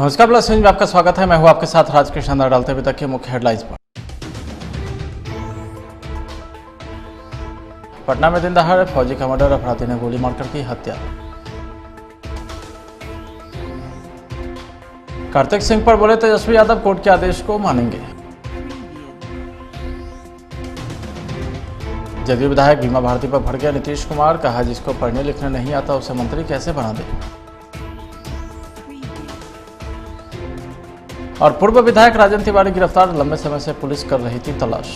नमस्कार plus news में आपका स्वागत है। मैं हूं आपके साथ राजकृष्ण अंदर डालते हुए तक के मुख्य हेडलाइंस पर। पटना में दिन दहाड़े फौजी कमांडर अपराधी ने गोली मारकर की हत्या। कार्तिक सिंह पर बोले तेजस्वी यादव कोर्ट के आदेश को मानेंगे। जदयू विधायक बीमा भारती पर भड़के नीतीश कुमार, कहा जिसको पढ़ने लिखने नहीं आता उसे मंत्री कैसे बना दे। और पूर्व विधायक राजन तिवारी गिरफ्तार, लंबे समय से पुलिस कर रही थी तलाश।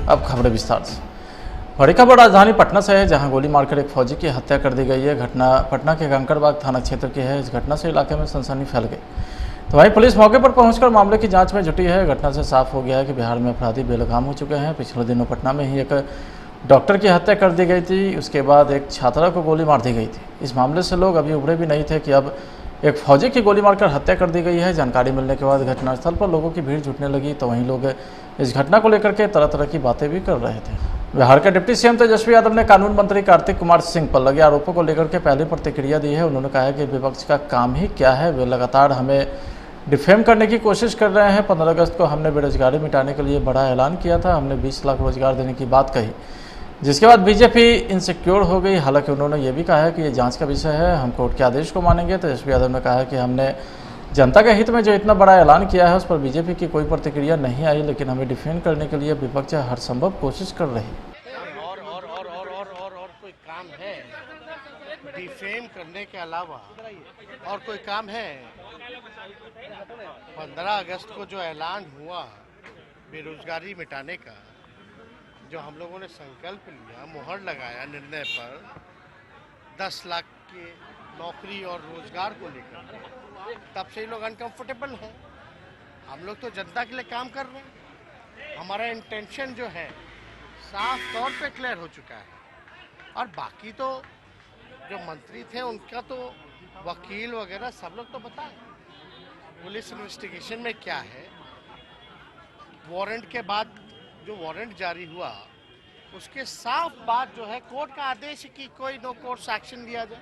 अब खबरें विस्तार से। बड़ी खबर राजधानी पटना से है, जहां गोली मारकर एक फौजी की हत्या कर दी गई है। घटना पटना के कंकड़बाग थाना क्षेत्र की है। इस घटना से इलाके में सनसनी फैल गई, तो वहीं पुलिस मौके पर पहुंचकर मामले की जांच में जुटी है। घटना से साफ हो गया है कि बिहार में अपराधी बेलगाम हो चुके हैं। पिछले दिनों पटना में ही एक डॉक्टर की हत्या कर दी गई थी, उसके बाद एक छात्रा को गोली मार दी गई थी। इस मामले से लोग अभी उभरे भी नहीं थे कि अब एक फौजी की गोली मारकर हत्या कर दी गई है। जानकारी मिलने के बाद घटनास्थल पर लोगों की भीड़ जुटने लगी, तो वहीं लोग इस घटना को लेकर के तरह तरह की बातें भी कर रहे थे। बिहार के डिप्टी सीएम तेजस्वी यादव ने कानून मंत्री कार्तिक कुमार सिंह पर लगे आरोपों को लेकर के पहली प्रतिक्रिया दी है। उन्होंने कहा है कि विपक्ष का काम ही क्या है, वे लगातार हमें डिफेम करने की कोशिश कर रहे हैं। 15 अगस्त को हमने बेरोजगारी मिटाने के लिए बड़ा ऐलान किया था, हमने 20 लाख रोजगार देने की बात कही, जिसके बाद बीजेपी इनसिक्योर हो गई। हालांकि उन्होंने ये भी कहा है कि ये जांच का विषय है, हम कोर्ट के आदेश को मानेंगे। तेजस्वी यादव ने कहा है कि हमने जनता के हित में जो इतना बड़ा ऐलान किया है उस पर बीजेपी की कोई प्रतिक्रिया नहीं आई, लेकिन हमें डिफेंड करने के लिए विपक्ष हर संभव कोशिश कर रही है। और कोई काम है डिफेम करने के अलावा और कोई काम है? 15 अगस्त को जो ऐलान हुआ बेरोजगारी मिटाने का, जो हम लोगों ने संकल्प लिया, मुहर लगाया निर्णय पर 10 लाख की नौकरी और रोजगार को लेकर, तब से ही लोग अनकंफर्टेबल हैं। हम लोग तो जनता के लिए काम कर रहे हैं। हमारा इंटेंशन जो है साफ तौर पे क्लियर हो चुका है। और बाकी तो जो मंत्री थे उनका तो वकील वगैरह सब लोग तो बताएं पुलिस इन्वेस्टिगेशन में क्या है। वारंट के बाद जो वारंट जारी हुआ उसके साफ बात जो है कोर्ट का आदेश कि कोई नो कोर्स एक्शन लिया जाए।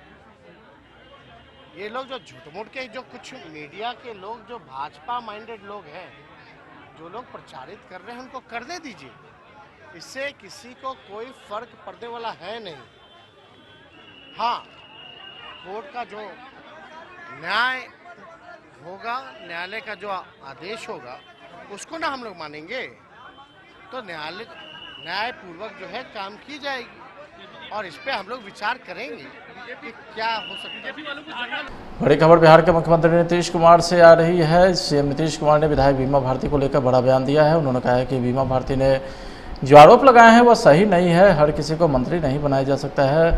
ये लोग जो झूठ मूठ के, जो कुछ मीडिया के लोग, जो भाजपा माइंडेड लोग हैं, जो लोग प्रचारित कर रहे हैं, उनको करने दीजिए। इससे किसी को कोई फर्क पड़ने वाला है नहीं। हाँ, कोर्ट का जो न्याय होगा, न्यायालय का जो आदेश होगा उसको ना हम लोग मानेंगे, तो न्यायपूर्वक जो है काम की जाएगी और इस पे हम लोग विचार करेंगे कि क्या हो सकता है। बड़ी खबर बिहार के मुख्यमंत्री नीतीश कुमार से आ रही है। सीएम नीतीश कुमार ने विधायक बीमा भारती को लेकर बड़ा बयान दिया है। उन्होंने कहा है कि बीमा भारती ने जो आरोप लगाए हैं वह सही नहीं है, हर किसी को मंत्री नहीं बनाया जा सकता है।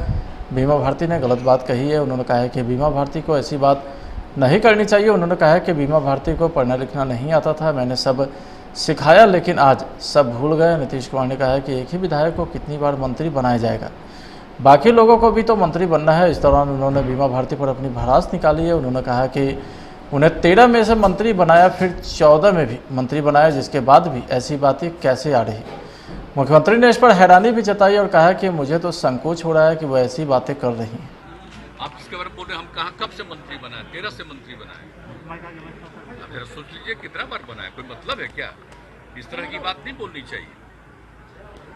बीमा भारती ने गलत बात कही है। उन्होंने कहा है कि बीमा भारती को ऐसी बात नहीं करनी चाहिए। उन्होंने कहा है कि बीमा भारती को पढ़ना लिखना नहीं आता था, मैंने सब सिखाया, लेकिन आज सब भूल गए। नीतीश कुमार ने कहा है कि एक ही विधायक को कितनी बार मंत्री बनाया जाएगा, बाकी लोगों को भी तो मंत्री बनना है। इस दौरान उन्होंने बीमा भारती पर अपनी भड़ास निकाली है। उन्होंने कहा कि उन्हें 13 में से मंत्री बनाया, फिर 14 में भी मंत्री बनाया, जिसके बाद भी ऐसी बातें कैसे आ रही। मुख्यमंत्री ने इस पर हैरानी भी जताई और कहा कि मुझे तो संकोच हो रहा है कि वो ऐसी बातें कर रही हैं। आप इसके बारे में बोल रहे हैं, हम कहाँ कब से मंत्री बनाए? 13 से मंत्री बनाए। आप जरा सोच लीजिए कितना बार बनाए, कोई मतलब है क्या? इस तरह की बात नहीं बोलनी चाहिए।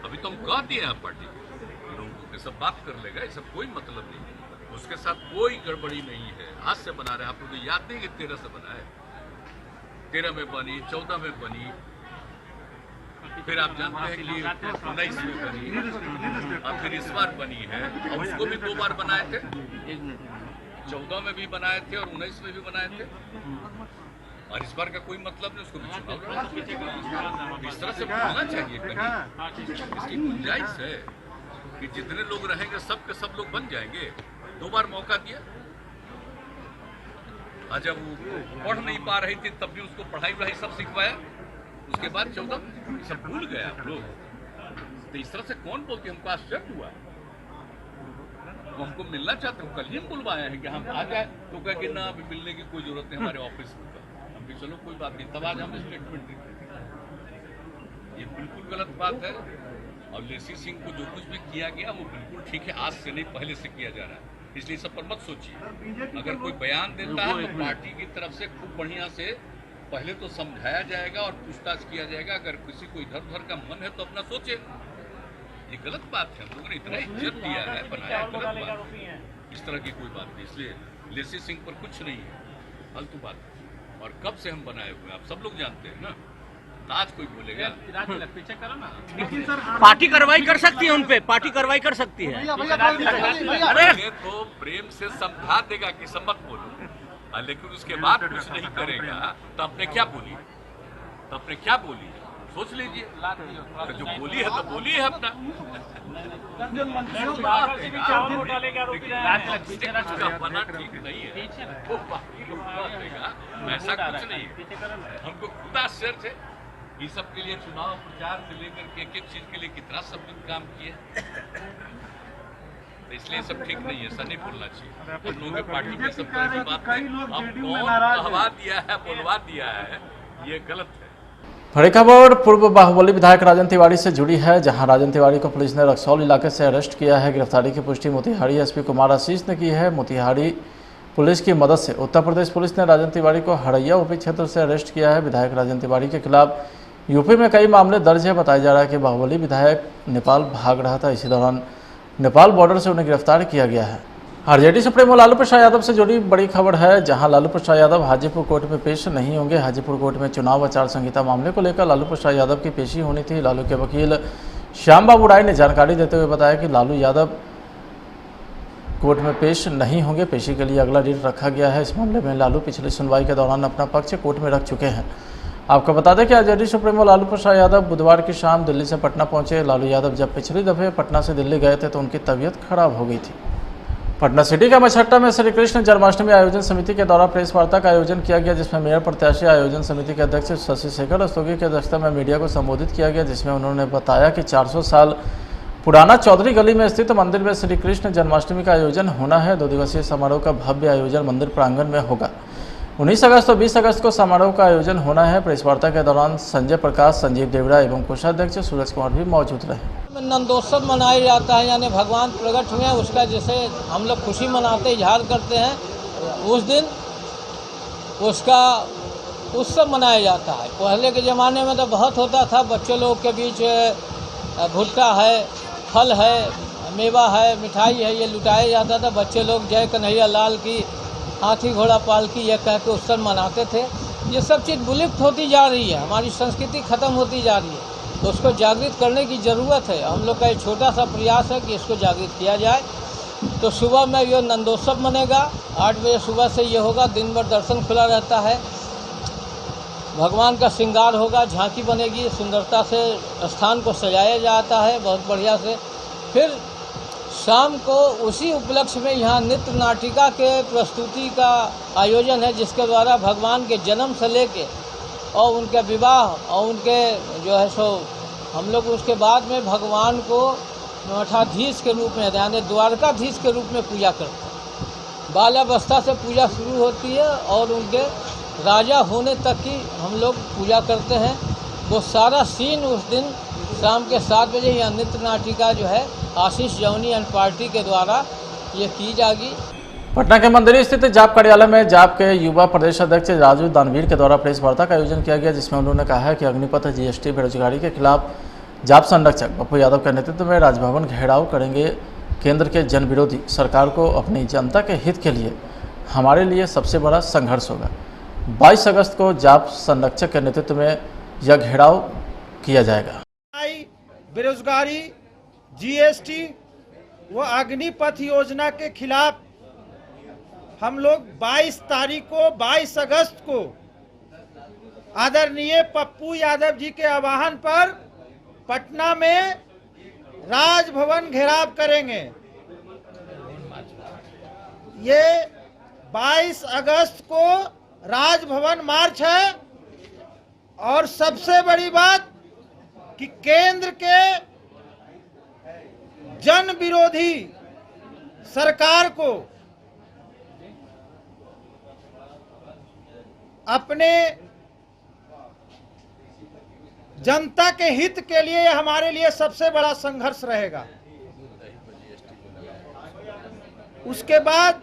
अभी तो हम कह दिए हैं पार्टी के लोगों को, सब बात कर लेगा, ये सब कोई मतलब नहीं, उसके साथ कोई गड़बड़ी नहीं है। आज से बना रहे, आप लोग को याद नहीं कि 13 से बनाए, 13 में बनी, 14 में बनी, फिर आप जानते हैं कि 19 में बनी और फिर इस बार बनी है। और उसको भी 2 बार बनाए थे, 14 में भी बनाए थे और 19 में भी बनाए थे। और इस बार का कोई मतलब नहीं, उसको भी चुनाव इस तरह से बोलना चाहिए। कहीं इसकी गुंजाइश है कि जितने लोग रहेंगे सब के सब लोग बन जाएंगे। 2 बार मौका दिया, और जब वो पढ़ नहीं पा रही थी तब भी उसको पढ़ाई वढ़ाई सब सिखवाया। उसके बाद 14 सब भूल गए आप लोग। तो इस तरह से कौन बोलते, हमको आश्चर्य हुआ। वो हमको मिलना चाहते हो, कल ही हम बुलवाए हैं कि हम आ जाए, तो कहे कि ना अभी मिलने की कोई जरूरत नहीं, हमारे ऑफिस में। हम भी चलो कोई बात नहीं, तब आज हम स्टेटमेंट देते। ये बिल्कुल गलत बात है। और लेसी सिंह को जो कुछ भी किया गया वो बिल्कुल ठीक है, आज से नहीं पहले से किया जा रहा है। इसलिए सब पर मत सोचिए। अगर कोई बयान देता है तो पार्टी की तरफ से खूब बढ़िया से पहले तो समझाया जाएगा और पूछताछ किया जाएगा। अगर किसी को इधर उधर का मन है तो अपना सोचे। ये गलत बात है, हम लोगों ने इतना इज्जत दिया है, बनाया, गलत बात है। इस तरह की कोई बात नहीं। इसलिए लेसी सिंह पर कुछ नहीं है, फालतू बात है। और कब से हम बनाए हुए आप सब लोग जानते हैं ना। आज कोई बोलेगा पीछे करो ना, पार्टी कार्रवाई कर सकती है उन पे, पार्टी कार्रवाई कर सकती है। अरे तो प्रेम से समझा देगा कि सब मत बोलो, लेकिन उसके बाद कुछ नहीं करेगा तो आपने क्या बोली, सोच लीजिए। तो जो बोली है तो बोली है अपना। बना ठीक नहीं है, वो बाकी लोग बात देगा, ऐसा कुछ नहीं है। हमको खुद आश्चर्य है, ये सब के लिए चुनाव प्रचार से लेकर के एक चीज के लिए कितना सब दिन काम किए, तो इसलिए सब ठीक नहीं है। ऐसा नहीं बोलना चाहिए। हम लोगों के पार्टी में सब तरह की बात नहीं। अब कौन कहवा दिया है, बोलवा दिया है, ये गलत है। फरीदाबाद पूर्व बाहुबली विधायक राजन तिवारी से जुड़ी है, जहां राजन तिवारी को पुलिस ने रक्सौल इलाके से अरेस्ट किया है। गिरफ्तारी की पुष्टि मोतिहारी एसपी कुमार आशीष ने की है। मोतिहारी पुलिस की मदद से उत्तर प्रदेश पुलिस ने राजन तिवारी को हड़ैया ओपी क्षेत्र से अरेस्ट किया है। विधायक राजन तिवारी के खिलाफ यूपी में कई मामले दर्ज है। बताया जा रहा है कि बाहुबली विधायक नेपाल भाग रहा था, इसी दौरान नेपाल बॉर्डर से उन्हें गिरफ्तार किया गया है। आरजेडी सुप्रीमो लालू प्रसाद यादव से जुड़ी बड़ी खबर है, जहां लालू प्रसाद यादव हाजीपुर कोर्ट में पेश नहीं होंगे। हाजीपुर कोर्ट में चुनाव आचार संहिता मामले को लेकर लालू प्रसाद यादव की पेशी होनी थी। लालू के वकील श्याम बाबू राय ने जानकारी देते हुए बताया कि लालू यादव कोर्ट में पेश नहीं होंगे। पेशी के लिए अगला डेट रखा गया है। इस मामले में लालू पिछली सुनवाई के दौरान अपना पक्ष कोर्ट में रख चुके हैं। आपको बता दें कि आरजेडी सुप्रीमो लालू प्रसाद यादव बुधवार की शाम दिल्ली से पटना पहुंचे। लालू यादव जब पिछली दफे पटना से दिल्ली गए थे तो उनकी तबीयत खराब हो गई थी। पटना सिटी का मछट्टा में श्री कृष्ण जन्माष्टमी आयोजन समिति के द्वारा प्रेस वार्ता का आयोजन किया गया, जिसमें मेयर प्रत्याशी आयोजन समिति के अध्यक्ष शशि शेखर रस्तोगी की अध्यक्षता में मीडिया को संबोधित किया गया, जिसमें उन्होंने बताया कि 400 साल पुराना चौधरी गली में स्थित मंदिर में श्री कृष्ण जन्माष्टमी का आयोजन होना है। 2 दिवसीय समारोह का भव्य आयोजन मंदिर प्रांगण में होगा। 19 अगस्त और 20 अगस्त को समारोह का आयोजन होना है। प्रेस वार्ता के दौरान संजय प्रकाश, संजीव देवड़ा एवं कोषाध्यक्ष सूरज कुमार भी मौजूद रहे। नंदोत्सव मनाया जाता है, यानी भगवान प्रकट हुए उसका जैसे हम लोग खुशी मनाते इजहार करते हैं, उस दिन उसका उत्सव मनाया जाता है। पहले के ज़माने में तो बहुत होता था, बच्चों लोग के बीच भुट्टा है, फल है, मेवा है, मिठाई है, ये लुटाया जाता था। बच्चे लोग जय कन्हैया लाल की, हाथी घोड़ा पालकी ये कह के उत्सव मनाते थे। ये सब चीज़ विलुप्त होती जा रही है, हमारी संस्कृति खत्म होती जा रही है, तो उसको जागृत करने की ज़रूरत है। हम लोग का एक छोटा सा प्रयास है कि इसको जागृत किया जाए। तो सुबह में ये नंदोत्सव बनेगा, 8 बजे सुबह से ये होगा। दिन भर दर्शन खुला रहता है, भगवान का श्रृंगार होगा, झांकी बनेगी, सुंदरता से स्थान को सजाया जाता है बहुत बढ़िया से। फिर शाम को उसी उपलक्ष्य में यहाँ नृत्य नाटिका के प्रस्तुति का आयोजन है, जिसके द्वारा भगवान के जन्म से लेके और उनके विवाह और उनके जो है सो हम लोग उसके बाद में भगवान को मठाधीश के रूप में यानी द्वारकाधीश के रूप में पूजा करते हैं। बाल्यावस्था से पूजा शुरू होती है और उनके राजा होने तक की हम लोग पूजा करते हैं। वो सारा सीन उस दिन शाम के 7 बजे यहाँ नृत्य नाटिका जो है आशीष जौनी एंड पार्टी के द्वारा ये की जाएगी। पटना के मंदिर स्थित जाप कार्यालय में जाप के युवा प्रदेश अध्यक्ष राजू दानवीर के द्वारा प्रेस वार्ता का आयोजन किया गया, जिसमें उन्होंने कहा है कि अग्निपथ, जीएसटी, बेरोजगारी के खिलाफ जाप संरक्षक पप्पू यादव के नेतृत्व में राजभवन घेराव करेंगे। केंद्र के जन विरोधी सरकार को अपनी जनता के हित के लिए हमारे लिए सबसे बड़ा संघर्ष होगा। 22 अगस्त को जाप संरक्षक के नेतृत्व में यह घेराव किया जाएगा। बेरोजगारी, जीएसटी व अग्निपथ योजना के खिलाफ हम लोग 22 अगस्त को आदरणीय पप्पू यादव जी के आह्वान पर पटना में राजभवन घेराव करेंगे। ये 22 अगस्त को राजभवन मार्च है और सबसे बड़ी बात कि केंद्र के जन विरोधी सरकार को अपने जनता के हित के लिए हमारे लिए सबसे बड़ा संघर्ष रहेगा। उसके बाद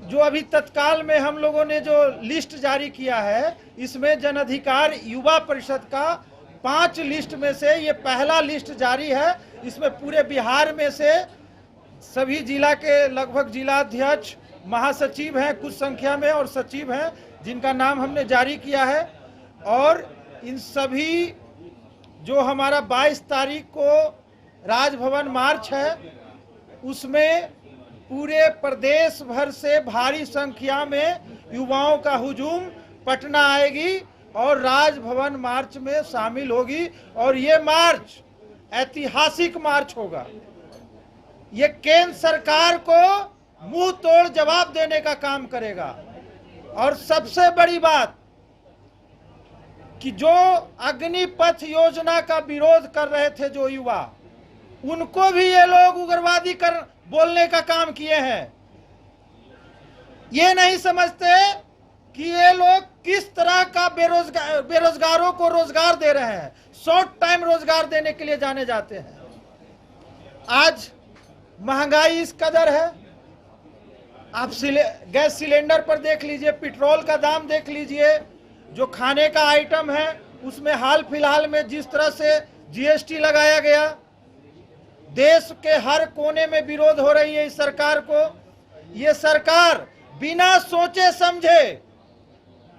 जो अभी तत्काल में हम लोगों ने जो लिस्ट जारी किया है, इसमें जन अधिकार युवा परिषद का 5 लिस्ट में से ये पहला लिस्ट जारी है। इसमें पूरे बिहार में से सभी जिला के लगभग जिलाध्यक्ष, महासचिव हैं कुछ संख्या में और सचिव हैं, जिनका नाम हमने जारी किया है। और इन सभी जो हमारा 22 तारीख को राजभवन मार्च है, उसमें पूरे प्रदेश भर से भारी संख्या में युवाओं का हुजूम पटना आएगी और राजभवन मार्च में शामिल होगी। और ये मार्च ऐतिहासिक मार्च होगा। ये केंद्र सरकार को मुंह तोड़ जवाब देने का काम करेगा। और सबसे बड़ी बात कि जो अग्निपथ योजना का विरोध कर रहे थे जो युवा, उनको भी ये लोग उग्रवादी कर बोलने का काम किए हैं। ये नहीं समझते कि ये लोग किस तरह का बेरोजगारों को रोजगार दे रहे हैं। शॉर्ट टाइम रोजगार देने के लिए जाने जाते हैं। आज महंगाई इस कदर है, आप गैस सिलेंडर पर देख लीजिए, पेट्रोल का दाम देख लीजिए, जो खाने का आइटम है उसमें हाल फिलहाल में जिस तरह से जीएसटी लगाया गया, देश के हर कोने में विरोध हो रही है इस सरकार को। ये सरकार बिना सोचे समझे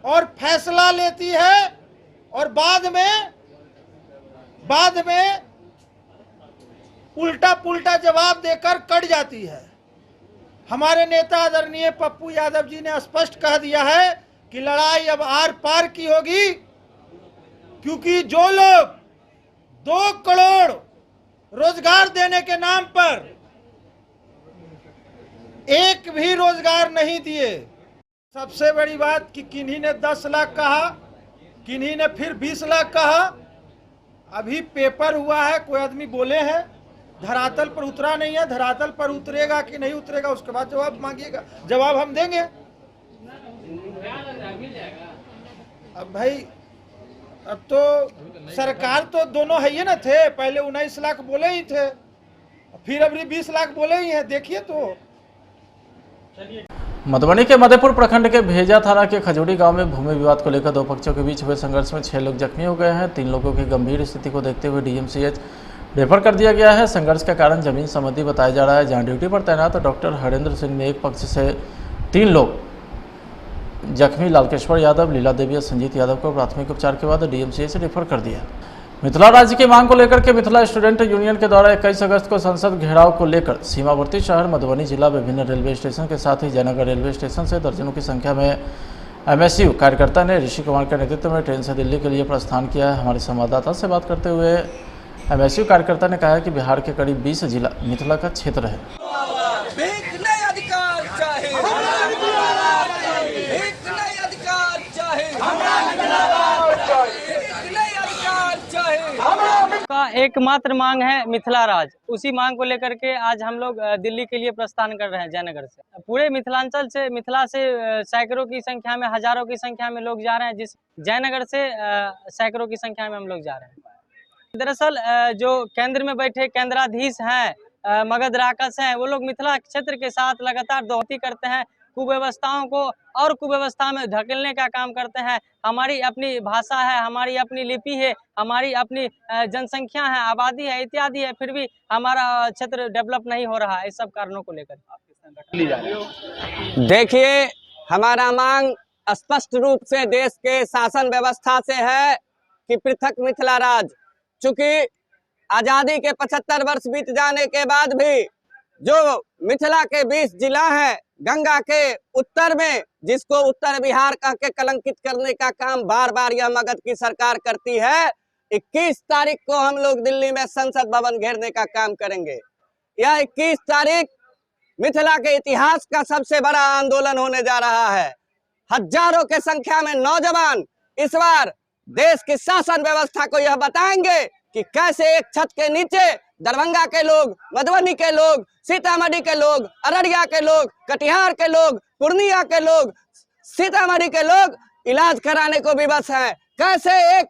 और फैसला लेती है और बाद में उल्टा पुल्टा जवाब देकर कट जाती है। हमारे नेता आदरणीय पप्पू यादव जी ने स्पष्ट कह दिया है कि लड़ाई अब आर पार की होगी, क्योंकि जो लोग 2 करोड़ रोजगार देने के नाम पर एक भी रोजगार नहीं दिए। सबसे बड़ी बात कि किन्हीं ने 10 लाख कहा, किन्हीं ने फिर 20 लाख कहा। अभी पेपर हुआ है, कोई आदमी बोले हैं, धरातल पर उतरा नहीं है। धरातल पर उतरेगा कि नहीं उतरेगा उसके बाद जवाब मांगिएगा, जवाब हम देंगे। अब भाई, अब तो सरकार तो दोनों है ये ना थे, पहले 19 लाख बोले ही थे, फिर अभी 20 लाख बोले ही हैं। देखिए तो मधुबनी के मधेपुर प्रखंड के भेजा थाना के खजूरी गांव में भूमि विवाद को लेकर 2 पक्षों के बीच हुए संघर्ष में 6 लोग जख्मी हो गए हैं। 3 लोगों की गंभीर स्थिति को देखते हुए डीएमसीएच रेफर कर दिया गया है। संघर्ष का कारण जमीन संबंधी बताया जा रहा है। जहां ड्यूटी पर तैनात डॉक्टर हरेंद्र सिंह ने एक पक्ष से 3 लोग जख्मी लालकेश्वर यादव, लीला देवी और संजीत यादव को प्राथमिक उपचार के बाद डीएमसीएच से रेफर कर दिया। मिथिला राज्य की मांग को लेकर के मिथिला स्टूडेंट यूनियन के द्वारा 21 अगस्त को संसद घेराव को लेकर सीमावर्ती शहर मधुबनी जिला विभिन्न रेलवे स्टेशन के साथ ही जयनगर रेलवे स्टेशन से दर्जनों की संख्या में एमएसयू कार्यकर्ता ने ऋषि कुमार के नेतृत्व में ट्रेन से दिल्ली के लिए प्रस्थान किया है। हमारे संवाददाता से बात करते हुए एमएसयू कार्यकर्ता ने कहा कि बिहार के करीब 20 जिला मिथिला का क्षेत्र है। का एकमात्र मांग है मिथिला राज। उसी मांग को लेकर के आज हम लोग दिल्ली के लिए प्रस्थान कर रहे हैं जयनगर से। पूरे मिथिलांचल से, मिथिला से सैकड़ों की संख्या में, हजारों की संख्या में लोग जा रहे हैं, जिस जयनगर से सैकड़ों की संख्या में हम लोग जा रहे हैं। दरअसल जो केंद्र में बैठे केंद्राधीश हैं, मगध राक्षस हैं, वो लोग मिथिला क्षेत्र के साथ लगातार दोस्ती करते हैं, कुव्यवस्थाओं को और कुव्यवस्था में धकेलने का काम करते हैं। हमारी अपनी भाषा है, हमारी अपनी लिपि है, हमारी अपनी जनसंख्या है, आबादी है, इत्यादि है, फिर भी हमारा क्षेत्र डेवलप नहीं हो रहा है। इस सब कारणों को लेकर देखिए, हमारा मांग स्पष्ट रूप से देश के शासन व्यवस्था से है कि पृथक मिथिला राज। चूंकि आजादी के 75 वर्ष बीत जाने के बाद भी जो मिथिला के 20 जिला हैं, गंगा के उत्तर में, जिसको उत्तर बिहार कह के कलंकित करने का काम बार बार यह मगध की सरकार करती है। 21 तारीख को हम लोग दिल्ली में संसद भवन घेरने का काम करेंगे। यह 21 तारीख मिथिला के इतिहास का सबसे बड़ा आंदोलन होने जा रहा है। हजारों के संख्या में नौजवान इस बार देश की शासन व्यवस्था को यह बताएंगे कि कैसे एक छत के नीचे दरभंगा के लोग, मधुबनी के लोग, सीतामढ़ी के लोग, अररिया के लोग, कटिहार के लोग, पूर्णिया के लोग, सीतामढ़ी के लोग इलाज कराने को विवश हैं। कैसे एक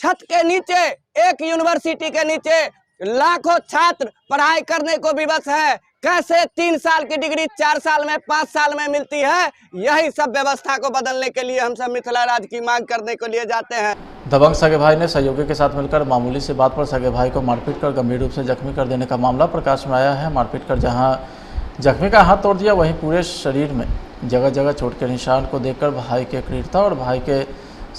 छत के नीचे, एक यूनिवर्सिटी के नीचे लाखों छात्र पढ़ाई करने को विवश हैं। कैसे 3 साल की डिग्री 4 साल में 5 साल में मिलती है। यही सब व्यवस्था को बदलने के लिए हम सब मिथिला राज की मांग करने के लिए जाते हैं। दबंग सगे भाई ने सहयोगी के साथ मिलकर मामूली सी बात पर सगे भाई को मारपीट कर गंभीर रूप से जख्मी कर देने का मामला प्रकाश में आया है। मारपीट कर जहां जख्मी का हाथ तोड़ दिया, वहीं पूरे शरीर में जगह जगह चोट के निशान को देखकर भाई के क्रूरता और भाई के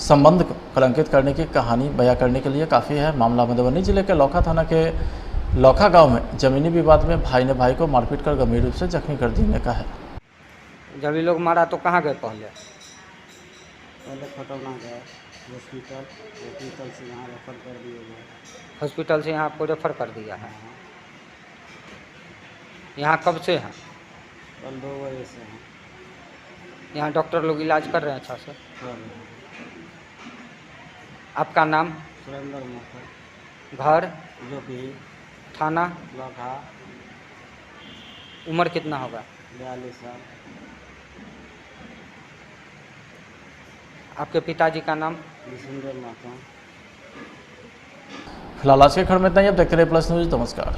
संबंध को कलंकित करने की कहानी बयां करने के लिए काफ़ी है। मामला मधुबनी जिले के लौखा थाना के लौखा गांव में जमीनी विवाद में भाई ने भाई को मारपीट कर गंभीर रूप से जख्मी कर देने का है। जब ये लोग मारा तो कहाँ गए पहले खतरना गए हॉस्पिटल से यहाँ रेफर कर दिए गए। हॉस्पिटल से यहाँ आपको रेफर कर दिया है। यहाँ कब से हैं? कल 2 बजे से हैं। यहाँ डॉक्टर लोग इलाज कर रहे हैं अच्छा से? कर रहे हैं। आपका नाम? सुरेंद्र मोखर। घर? जो कि थाना? लौखा। उम्र कितना होगा? 42 साल। आपके पिताजी का नाम? विष्णुदेव महतो। फिलहाल आज के खबर में इतना ही। अब देखते रहिए प्लस न्यूज। नमस्कार।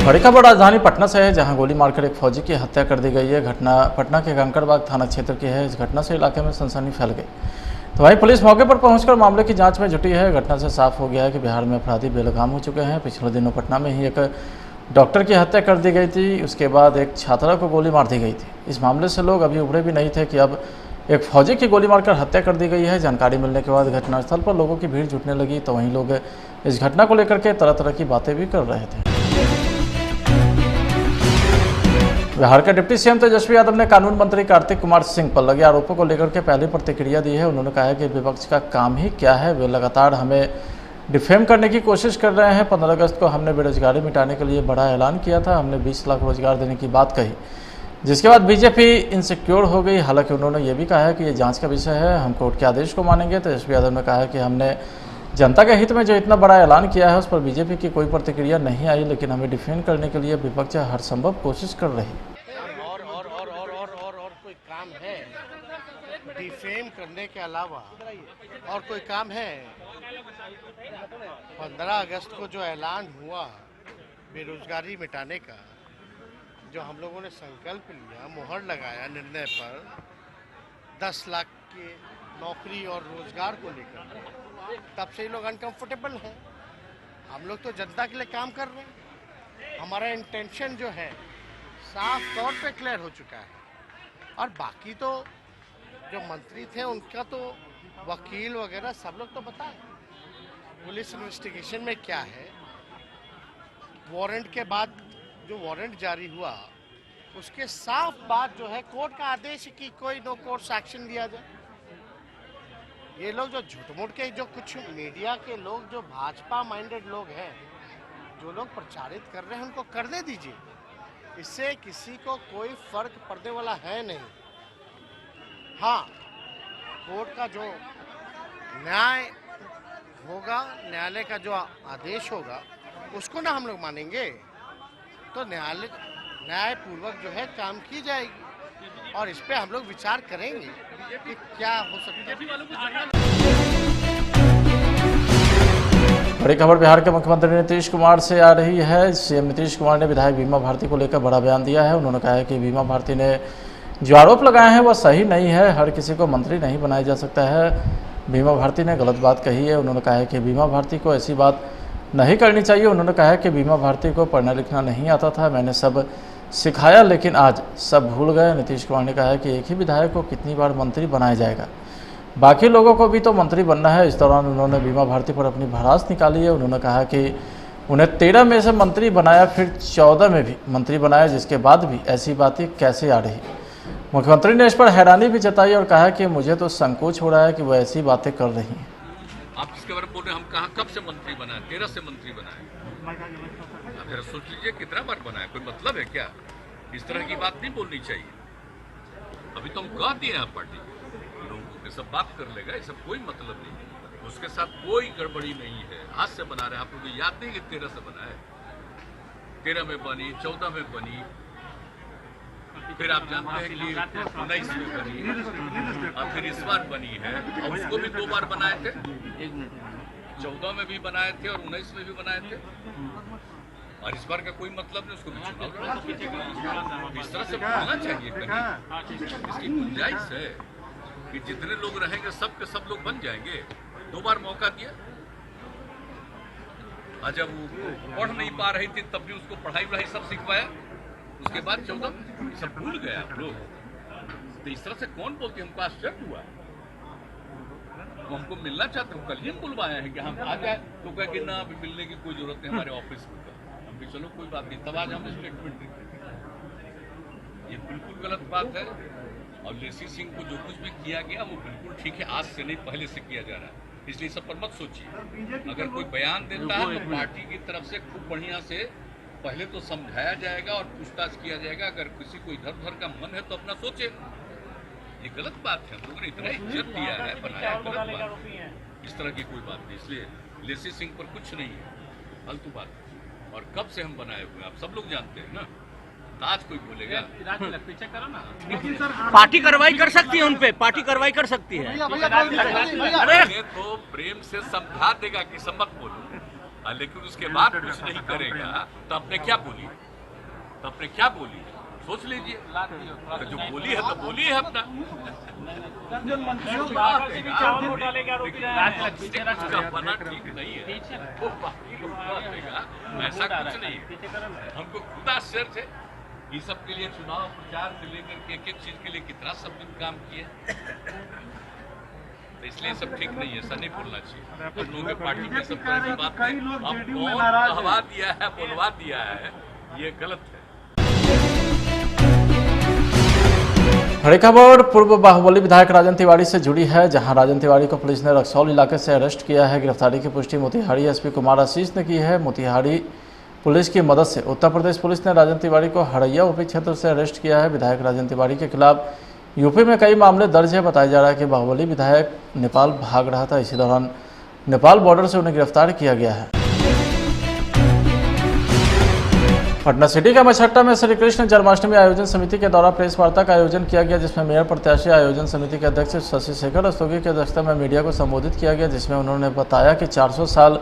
बड़ी खबर राजधानी पटना से है, जहां गोली मारकर एक फौजी की हत्या कर दी गई है। घटना पटना के कंकड़बाग थाना क्षेत्र की है। इस घटना से इलाके में सनसनी फैल गई। तो वहीं पुलिस मौके पर पहुंचकर मामले की जांच में जुटी है। घटना से साफ हो गया है कि बिहार में अपराधी बेलगाम हो चुके हैं। पिछले दिनों पटना में ही एक डॉक्टर की हत्या कर दी गई थी, उसके बाद एक छात्रा को गोली मार दी गई थी। इस मामले से लोग अभी उभरे भी नहीं थे कि अब एक फौजी की गोली मारकर हत्या कर दी गई है। जानकारी मिलने के बाद घटनास्थल पर लोगों की भीड़ जुटने लगी। तो वहीं लोग इस घटना को लेकर के तरह तरह की बातें भी कर रहे थे। बिहार के डिप्टी सीएम तेजस्वी यादव ने कानून मंत्री कार्तिक कुमार सिंह पर लगे आरोपों को लेकर के पहली प्रतिक्रिया दी है। उन्होंने कहा है कि विपक्ष का काम ही क्या है, वे लगातार हमें डिफेम करने की कोशिश कर रहे हैं। 15 अगस्त को हमने बेरोजगारी मिटाने के लिए बड़ा ऐलान किया था, हमने 20 लाख रोजगार देने की बात कही, जिसके बाद बीजेपी इनसिक्योर हो गई। हालांकि उन्होंने ये भी कहा है कि ये जांच का विषय है, हम कोर्ट के आदेश को मानेंगे। तेजस्वी यादव ने कहा है कि हमने जनता के हित में जो इतना बड़ा ऐलान किया है उस पर बीजेपी की कोई प्रतिक्रिया नहीं आई, लेकिन हमें डिफेंड करने के लिए विपक्ष हर संभव कोशिश कर रही है। और कोई काम है डिफेम करने के अलावा और कोई काम है? 15 अगस्त को जो ऐलान हुआ बेरोजगारी मिटाने का, जो हम लोगों ने संकल्प लिया, मुहर लगाया निर्णय पर 10 लाख के नौकरी और रोजगार को लेकर, तब से ही लोग अनकंफर्टेबल हैं। हम लोग तो जनता के लिए काम कर रहे हैं। हमारा इंटेंशन जो है साफ तौर पे क्लियर हो चुका है। और बाकी तो जो मंत्री थे उनका तो वकील वगैरह सब लोग तो बताएं पुलिस इन्वेस्टिगेशन में क्या है। वारंट के बाद जो वारंट जारी हुआ उसके साफ बात जो है कोर्ट का आदेश कि कोई नो कोर्स एक्शन लिया जाए। ये लोग जो झूठ-मूठ के जो कुछ मीडिया के लोग जो भाजपा माइंडेड लोग हैं, जो लोग प्रचारित कर रहे हैं, उनको करने दीजिए। इससे किसी को कोई फर्क पड़ने वाला है नहीं। हाँ, कोर्ट का जो न्याय होगा, न्यायालय का जो आदेश होगा उसको ना हम लोग मानेंगे तो न्यायपूर्वक जो है काम की जाएगी और इस पे हम लोग विचार करेंगे कि क्या हो सकता है। बड़ी खबर बिहार के मुख्यमंत्री नीतीश कुमार से आ रही है। सीएम नीतीश कुमार ने विधायक बीमा भारती को लेकर बड़ा बयान दिया है। उन्होंने कहा है कि बीमा भारती ने जो आरोप लगाए हैं वह सही नहीं है। हर किसी को मंत्री नहीं बनाया जा सकता है। बीमा भारती ने गलत बात कही है। उन्होंने कहा है कि बीमा भारती को ऐसी बात नहीं करनी चाहिए। उन्होंने कहा है कि बीमा भारती को पढ़ना लिखना नहीं आता था, मैंने सब सिखाया, लेकिन आज सब भूल गए। नीतीश कुमार ने कहा है कि एक ही विधायक को कितनी बार मंत्री बनाया जाएगा, बाकी लोगों को भी तो मंत्री बनना है। इस दौरान उन्होंने बीमा भारती पर अपनी भड़ास निकाली है। उन्होंने कहा कि उन्हें 13 में से मंत्री बनाया, फिर 14 में भी मंत्री बनाया, जिसके बाद भी ऐसी बातें कैसे आ रही। मुख्यमंत्री ने इस पर हैरानी भी जताई और कहा कि मुझे तो संकोच हो रहा है कि वह ऐसी बातें कर रही हैं। आप इसके बारे में बोल रहे हैं, हम कहाँ कब से मंत्री बनाए? 13 से मंत्री बनाए। आप जरा सोच लीजिए कितना बार बनाए, कोई मतलब है क्या? इस तरह की बात नहीं बोलनी चाहिए। अभी तो हम कह दिए हैं पार्टी लोगों के, सब बात कर लेगा, इसका कोई मतलब नहीं। उसके साथ कोई गड़बड़ी नहीं है। हाथ से बना रहे, आप लोगों को याद नहीं कि 13 से बना है? 13 में बनी, 14 में बनी, फिर आप जानते हैं कि 19 में बनी और फिर इस बार बनी है। और उसको भी 2 बार बनाए थे, 14 में भी बनाए थे और 19 में भी बनाए थे। और इस बार का कोई मतलब नहीं, उसको चुनाव लड़ना। इस तरह से बोलना चाहिए कहीं, इसकी गुंजाइश है कि जितने लोग रहेंगे सब के सब लोग बन जाएंगे। 2 बार मौका दिया, और जब वो पढ़ नहीं पा रही थी तब भी उसको पढ़ाई सब सिखवाया। उसके बाद 14 सब भूल गए आप लोग। तो इस तरह से कौन बोलते, हमको आश्चर्य हुआ। वो हमको मिलना चाहते हो, कल ही हम बुलवाए हैं कि हम आ जाए, तो कहे कि ना अभी मिलने की कोई जरूरत नहीं, हमारे ऑफिस में। हम भी चलो कोई बात नहीं, तब आज हम स्टेटमेंट देते। ये बिल्कुल गलत बात है। और लेसी सिंह को जो कुछ भी किया गया वो बिल्कुल ठीक है, आज से नहीं पहले से किया जा रहा है, इसलिए सब पर मत सोचिए। अगर कोई बयान देता है तो पार्टी की तरफ से खूब बढ़िया से पहले तो समझाया जाएगा और पूछताछ किया जाएगा। अगर किसी को इधर उधर का मन है तो अपना सोचे। ये गलत बात है, लोगों ने इतना इज्जत दिया है, बनाया, गलत बात है। इस तरह की कोई बात नहीं, इसलिए लेसी सिंह पर कुछ नहीं है, फालतू बात। और कब से हम बनाए हुए आप सब लोग जानते हैं ना, आज कोई बोलेगा। पार्टी कार्रवाई कर सकती है उन पे, पार्टी कार्रवाई कर सकती है। अरे तो प्रेम से समझा देगा कि सब मत बोलो, लेकिन उसके बाद कुछ नहीं करेगा तो आपने क्या बोली, सोच लीजिए। तो जो बोली है तो बोली है अपना। बना ठीक नहीं है, वो बाकी लोग देगा, ऐसा कुछ नहीं है। हमको खुद आश्चर्य है, ये सब के लिए चुनाव प्रचार से लेकर के एक चीज के लिए कितना सब दिन काम किए। तो इसलिए सब ठीक नहीं है, ऐसा नहीं बोलना चाहिए। हम लोगों के पार्टी में सब तरह की बात है। अब कौन कहवा दिया है, बोलवा दिया है, ये गलत है। बड़ी खबर पूर्व बाहुबली विधायक राजन तिवारी से जुड़ी है, जहां राजन तिवारी को पुलिस ने रक्सौल इलाके से अरेस्ट किया है। गिरफ्तारी की पुष्टि मोतिहारी एसपी कुमार आशीष ने की है। मोतिहारी पुलिस की मदद से उत्तर प्रदेश पुलिस ने राजन तिवारी को हड़ैया ओपी क्षेत्र से अरेस्ट किया है। विधायक राजन तिवारी के खिलाफ यूपी में कई मामले दर्ज है। बताया जा रहा है कि बाहुबली विधायक नेपाल भाग रहा था, इसी दौरान नेपाल बॉर्डर से उन्हें गिरफ्तार किया गया है। पटना सिटी का मछट्टा में श्री कृष्ण जन्माष्टमी आयोजन समिति के द्वारा प्रेस वार्ता का आयोजन किया गया, जिसमें मेयर प्रत्याशी आयोजन समिति के अध्यक्ष शशि शेखर रस्तोगी की अध्यक्षता में मीडिया को संबोधित किया गया, जिसमें उन्होंने बताया कि 400 साल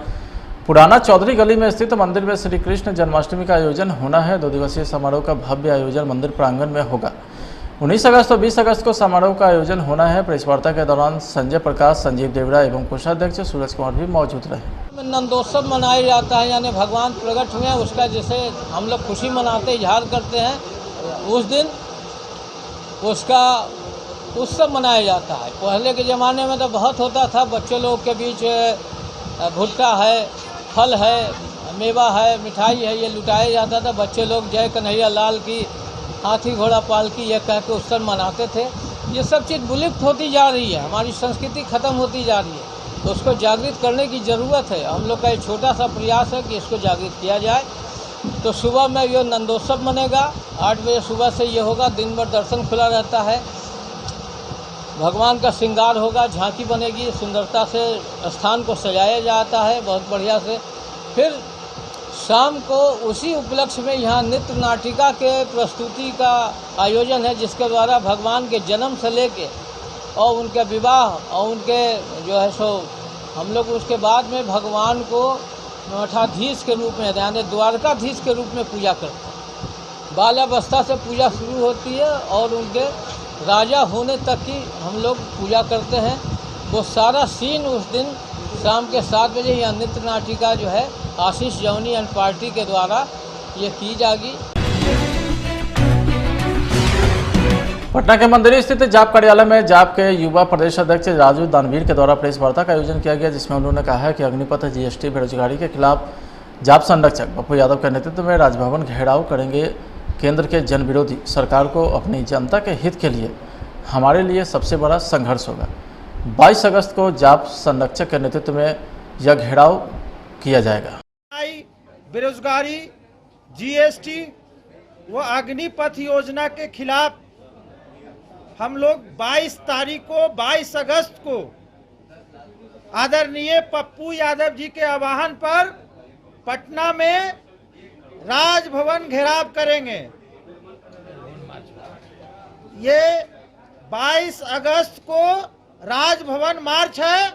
पुराना चौधरी गली में स्थित मंदिर में श्री कृष्ण जन्माष्टमी का आयोजन होना है। 2 दिवसीय समारोह का भव्य आयोजन मंदिर प्रांगण में होगा। 19 अगस्त और 20 अगस्त को समारोह का आयोजन होना है। प्रेस वार्ता के दौरान संजय प्रकाश, संजीव देवड़ा एवं कोषाध्यक्ष सूरज कुमार भी मौजूद रहे। नंदोत्सव मनाया जाता है, यानी भगवान प्रकट हुए हैं उसका जैसे हम लोग खुशी मनाते इजहार करते हैं, उस दिन उसका उत्सव मनाया जाता है। पहले के ज़माने में तो बहुत होता था, बच्चे लोग के बीच भुट्टा है, फल है, मेवा है, मिठाई है, ये लुटाया जाता था। बच्चे लोग जय कन्हैया लाल की, हाथी घोड़ा पालकी ये कह के उत्सव मनाते थे। ये सब चीज़ विलुप्त होती जा रही है, हमारी संस्कृति खत्म होती जा रही है, तो उसको जागृत करने की ज़रूरत है। हम लोग का एक छोटा सा प्रयास है कि इसको जागृत किया जाए। तो सुबह में ये नंदोत्सव मनेगा, 8 बजे सुबह से ये होगा, दिन भर दर्शन खुला रहता है, भगवान का श्रृंगार होगा, झांकी बनेगी, सुंदरता से स्थान को सजाया जाता है बहुत बढ़िया से। फिर शाम को उसी उपलक्ष्य में यहाँ नृत्य नाटिका के प्रस्तुति का आयोजन है, जिसके द्वारा भगवान के जन्म से लेके और उनके विवाह और उनके जो है सो हम लोग उसके बाद में भगवान को मठाधीश के रूप में यानी द्वारकाधीश के रूप में पूजा करते हैं। बाल्यावस्था से पूजा शुरू होती है और उनके राजा होने तक की हम लोग पूजा करते हैं। वो सारा सीन उस दिन शाम के 7 बजे यहाँ नृत्य नाटिका जो है आशीष जौनी एंड पार्टी के द्वारा ये की जाएगी। पटना के मंदिर स्थित जाप कार्यालय में जाप के युवा प्रदेश अध्यक्ष राजू दानवीर के द्वारा प्रेस वार्ता का आयोजन किया गया, जिसमें उन्होंने कहा है कि अग्निपथ, जीएसटी, बेरोजगारी के खिलाफ जाप संरक्षक पप्पू यादव के नेतृत्व में राजभवन घेराव करेंगे। केंद्र के जन विरोधी सरकार को अपनी जनता के हित के लिए हमारे लिए सबसे बड़ा संघर्ष होगा। 22 अगस्त को जाप संरक्षक के नेतृत्व में यह घेराव किया जाएगा। बेरोजगारी, जीएसटी व अग्निपथ योजना के खिलाफ हम लोग 22 अगस्त को आदरणीय पप्पू यादव जी के आह्वान पर पटना में राजभवन घेराव करेंगे। ये 22 अगस्त को राजभवन मार्च है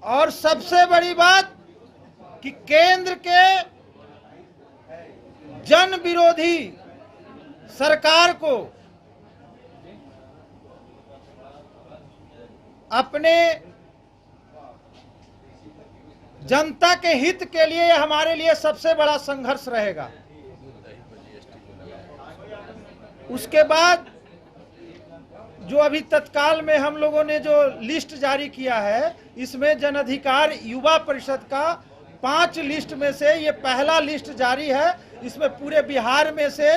और सबसे बड़ी बात कि केंद्र के जन विरोधी सरकार को अपने जनता के हित के लिए यह हमारे लिए सबसे बड़ा संघर्ष रहेगा। उसके बाद जो अभी तत्काल में हम लोगों ने जो लिस्ट जारी किया है, इसमें जन अधिकार युवा परिषद का 5 लिस्ट में से ये पहला लिस्ट जारी है। इसमें पूरे बिहार में से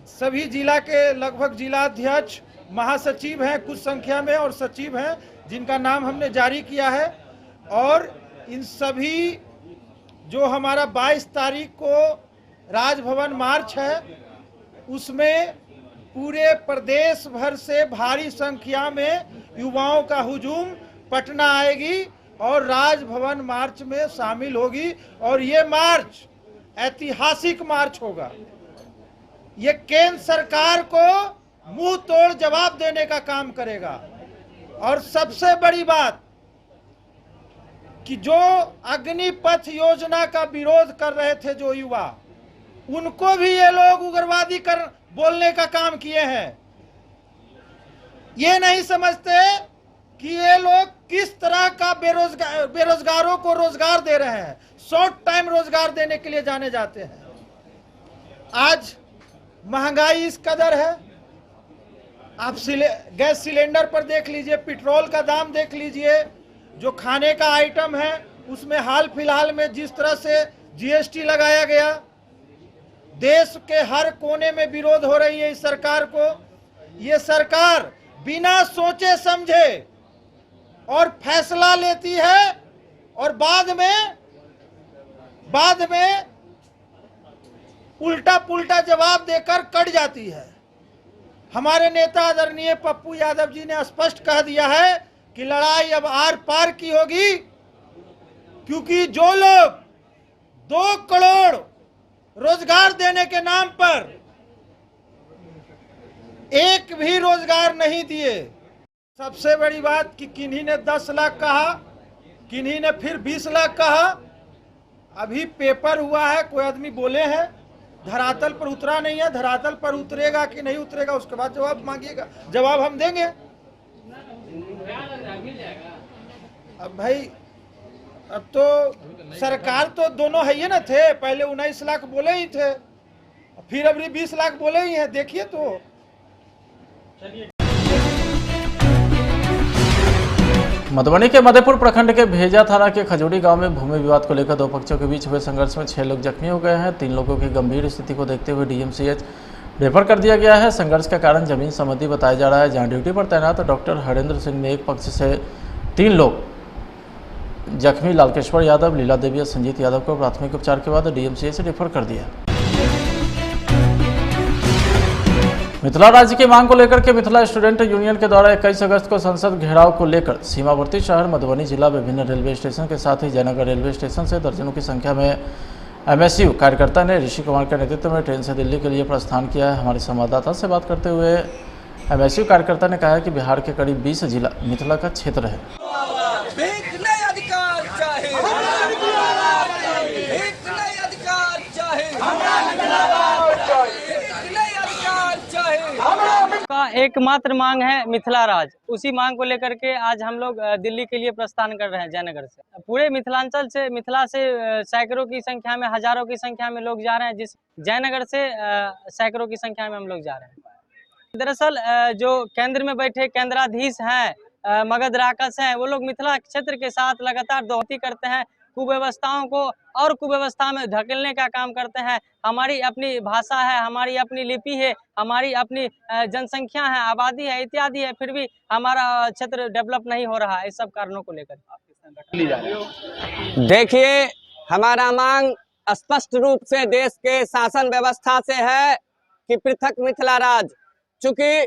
सभी जिला के लगभग जिलाध्यक्ष, महासचिव हैं कुछ संख्या में और सचिव हैं, जिनका नाम हमने जारी किया है। और इन सभी जो हमारा 22 तारीख को राजभवन मार्च है, उसमें पूरे प्रदेश भर से भारी संख्या में युवाओं का हुजूम पटना आएगी और राजभवन मार्च में शामिल होगी। और ये मार्च ऐतिहासिक मार्च होगा। ये केंद्र सरकार को मुंह तोड़ जवाब देने का काम करेगा। और सबसे बड़ी बात कि जो अग्निपथ योजना का विरोध कर रहे थे जो युवा, उनको भी ये लोग उग्रवादी कर बोलने का काम किए हैं। ये नहीं समझते कि ये लोग किस तरह का बेरोजगारों को रोजगार दे रहे हैं। शॉर्ट टाइम रोजगार देने के लिए जाने जाते हैं। आज महंगाई इस कदर है, आप गैस सिलेंडर पर देख लीजिए, पेट्रोल का दाम देख लीजिए, जो खाने का आइटम है उसमें हाल फिलहाल में जिस तरह से जीएसटी लगाया गया, देश के हर कोने में विरोध हो रही है इस सरकार को। ये सरकार बिना सोचे समझे और फैसला लेती है और बाद में उल्टा पुल्टा जवाब देकर कट जाती है। हमारे नेता आदरणीय पप्पू यादव जी ने स्पष्ट कह दिया है कि लड़ाई अब आर पार की होगी, क्योंकि जो लोग 2 करोड़ रोजगार देने के नाम पर एक भी रोजगार नहीं दिए। सबसे बड़ी बात कि किन्हीं ने 10 लाख कहा, किन्हीं ने फिर 20 लाख कहा। अभी पेपर हुआ है, कोई आदमी बोले हैं, धरातल पर उतरा नहीं है। धरातल पर उतरेगा कि नहीं उतरेगा उसके बाद जवाब मांगिएगा, जवाब हम देंगे। अब भाई, अब तो सरकार तो दोनों है ही ना थे। पहले 19 लाख बोले ही थे, फिर अभी 20 लाख बोले ही हैं। देखिए तो मधुबनी के मधेपुर प्रखंड के भेजा थाना के खजूरी गांव में भूमि विवाद को लेकर 2 पक्षों के बीच हुए संघर्ष में 6 लोग जख्मी हो गए हैं। 3 लोगों की गंभीर स्थिति को देखते हुए डीएमसीएच रेफर कर दिया गया है। संघर्ष का कारण जमीन संबंधी बताया जा रहा है, जहां ड्यूटी पर तैनात डॉक्टर हरेंद्र सिंह ने एक पक्ष से 3 लोग जख्मी लालकेश्वर यादव, लीला देवी और संजीत यादव को प्राथमिक उपचार के बाद डीएमसीएच रेफर कर दिया। मिथिला राज्य की मांग को लेकर के मिथिला स्टूडेंट यूनियन के द्वारा 21 अगस्त को संसद घेराव को लेकर सीमावर्ती शहर मधुबनी जिला विभिन्न रेलवे स्टेशन के साथ ही जयनगर रेलवे स्टेशन से दर्जनों की संख्या में एमएसयू कार्यकर्ता ने ऋषि कुमार के नेतृत्व में ट्रेन से दिल्ली के लिए प्रस्थान किया है। हमारे संवाददाता से बात करते हुए एमएसयू कार्यकर्ता ने कहा है कि बिहार के करीब 20 जिला मिथिला का क्षेत्र है। का एकमात्र मांग है मिथिला राज। उसी मांग को लेकर के आज हम लोग दिल्ली के लिए प्रस्थान कर रहे हैं जयनगर से। पूरे मिथिलांचल से, मिथिला से सैकड़ों की संख्या में, हजारों की संख्या में लोग जा रहे हैं, जिस जयनगर से सैकड़ों की संख्या में हम लोग जा रहे हैं। दरअसल जो केंद्र में बैठे केंद्राधीश हैं, मगध राक्षस हैं, वो लोग मिथिला क्षेत्र के साथ लगातार दोस्ती करते हैं, कुव्यवस्थाओं को और कुव्यवस्था में धकेलने का काम करते हैं। हमारी अपनी भाषा है, हमारी अपनी लिपि है, हमारी अपनी जनसंख्या है, आबादी है, इत्यादि है, फिर भी हमारा क्षेत्र डेवलप नहीं हो रहा है। इस सब कारणों को लेकर देखिए, हमारा मांग स्पष्ट रूप से देश के शासन व्यवस्था से है कि पृथक मिथिला राज। चूंकि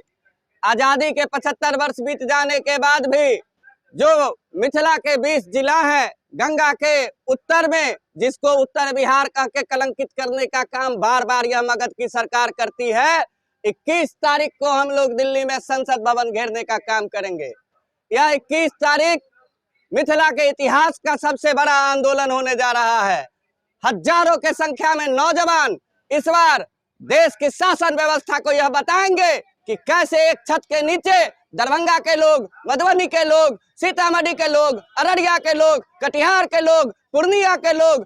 आजादी के 75 वर्ष बीत जाने के बाद भी जो मिथिला के 20 जिला हैं, गंगा के उत्तर में, जिसको उत्तर बिहार कह के कलंकित करने का काम बार बार यह मगध की सरकार करती है। 21 तारीख को हम लोग दिल्ली में संसद भवन घेरने का काम करेंगे। यह 21 तारीख मिथिला के इतिहास का सबसे बड़ा आंदोलन होने जा रहा है। हजारों के संख्या में नौजवान इस बार देश की शासन व्यवस्था को यह बताएंगे कि कैसे एक छत के नीचे दरभंगा के लोग, मधुबनी के लोग, सीतामढ़ी के लोग, अररिया के लोग, कटिहार के लोग, पूर्णिया के लोग,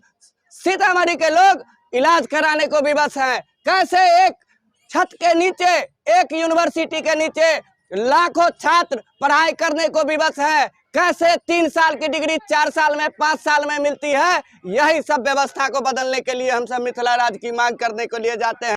सीतामढ़ी के लोग इलाज कराने को विवश हैं। कैसे एक छत के नीचे, एक यूनिवर्सिटी के नीचे लाखों छात्र पढ़ाई करने को विवश है। कैसे 3 साल की डिग्री 4 साल में, 5 साल में मिलती है। यही सब व्यवस्था को बदलने के लिए हम सब मिथिला राज की मांग करने के लिए जाते हैं।